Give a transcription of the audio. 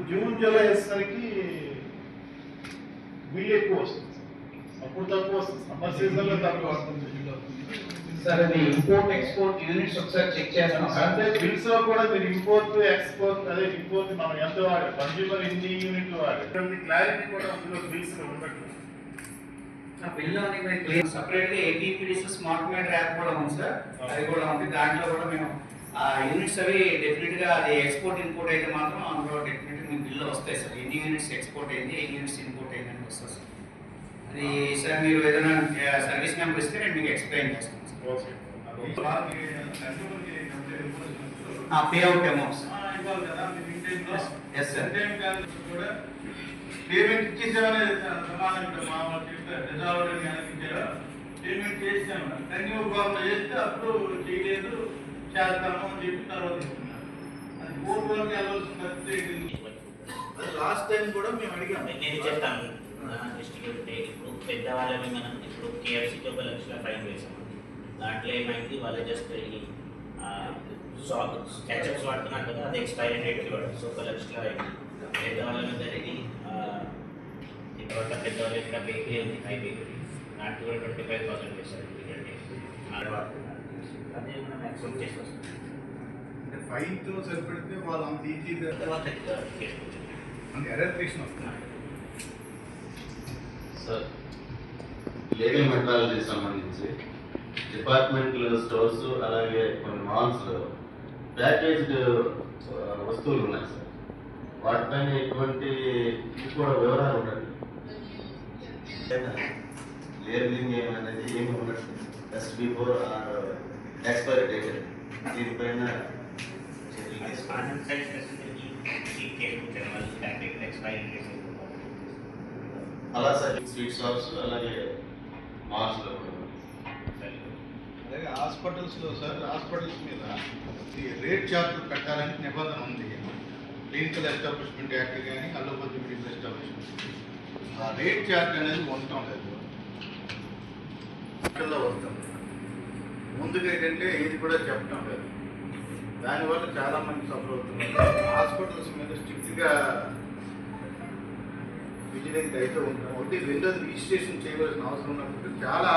June July వచ్చేసరికి bill ఎక్కువ వస్తుంది, అప్పుడు తక్కువ వస్తుంది, సమ్మర్ సీజన్ లో తక్కువ వస్తుంది. సార్ అది ఇంపోర్ట్ ఎక్స్పోర్ట్ యూనిట్స్ ఒకసారి చెక్ చేస్తాం. అంటే బిల్స్ లో కూడా మీరు ఇంపోర్ట్ ఎక్స్పోర్ట్, అదే ఇంపోర్ట్ మనం ఎంత వాడే, కన్స్యూమర్ ఎన్ని యూనిట్లు వాడే, క్లారిటీ కూడా అందులో బిల్స్ లో ఉండట్లేదు. బిల్లు అనేది సపరేట్ గా ఏపీపీడీస్ స్మార్ట్ మీటర్ యాప్ కూడా ఉంది సార్, అది కూడా ఉంది. దాంట్లో కూడా మేము యూనిట్స్ అవి డెఫినెట్ గా అది ఎక్స్పోర్ట్ ఇంపోర్ట్ అయితే మాత్రం అందులో డెఫినెట్ గా బిల్లు వస్తాయి సార్. ఎన్ని యూనిట్స్ ఎక్స్పోర్ట్ అయింది, ఎన్ని యూనిట్స్ ఇంపోర్ట్ అయింది అని వస్తుంది సార్. అది సార్ మీరు ఏదైనా సర్వీస్ నెంబర్ ఇస్తే నేను మీకు ఎక్స్ప్లెయిన్ చేస్తాను sir. Pay out amount yes sir. Payment ఇచ్చేసామనే సమాధానం పేమెంట్ చేసాము, రెన్యూ ఫార్మ్ చేస్తే అప్పుడు చేయలేదు చేస్తాము అని చెప్పి తర్వాత ఇస్తున్నారు. అది కోర్టు వరకు వెళ్ళాల్సిన లాస్ట్ టైం కూడా మేము అడిగాము. నేను చెప్తాను డిస్ట్రిబ్యూట్ ఇప్పుడు పెద్దవాళ్ళని మనం ఇప్పుడు కేఎఫ్సీకి 1 లక్ష ఫైన్ వేసాము. దాంట్లో ఏమైంది, వాళ్ళు జస్ట్ ఈ స్కెచెప్స్ వాడుతున్నారు కదా, అది ఎక్స్పైరీ డేట్కి వాడు. సో 1 లక్షలో అయింది. పెద్దవాళ్ళ మీద ఇది తర్వాత పెద్దవాళ్ళ ఇక్కడ బేకరీ ఉంది, హై బేకరీ, దాంట్లో కూడా 25,000 వేశారు. అదే మనం యాక్సెప్ట్ చేసి వస్తాం. అంటే ఫైన్తో సరిపెడితే వాళ్ళు అంత ఈజీగా తర్వాత కేసు అంటే ఎరెక్ట్రేషన్ వస్తుంది. సార్, లీగల్ మెట్రాలజీ సంబంధించి డిపార్ట్మెంటల్ స్టోర్స్ అలాగే కొన్ని మాల్స్లో ప్యాకేజ్డ్ వస్తువులు ఉన్నాయి సార్. వాటిపైన ఎటువంటి కూడా వివరాలు ఉండదు, లేబులింగ్ అనేది ఏమి ఉండదు. జస్ట్ బిఫోర్ ఎక్స్పైరీ డేట్ దీనిపైన అలా సార్ స్వీట్ షాప్స్ అలాగే మాల్స్లో అలాగే హాస్పిటల్స్లో సార్, హాస్పిటల్స్ మీద ఈ రేట్ చార్ట్లు పెట్టాలని నిబంధన ఉంది. క్లినికల్ ఎస్టాబ్లిష్మెంట్ యాక్ట్ కానీ అలోపతి మెడికల్ ఎస్టాబ్లిష్మెంట్, ఆ రేట్ చార్ట్ అనేది ఉండటం లేదు. వస్తుంది ముందుకు ఏంటంటే ఇది కూడా చెప్పడం లేదు. దానివల్ల చాలా మంది సఫర్ అవుతున్నారు. హాస్పిటల్స్ మీద స్ట్రిక్ట్గా విజిలెంట్ అయితే ఉంటాం. ఒకటి రెండోది రిజిస్ట్రేషన్ చేయవలసిన అవసరం ఉన్నప్పుడు చాలా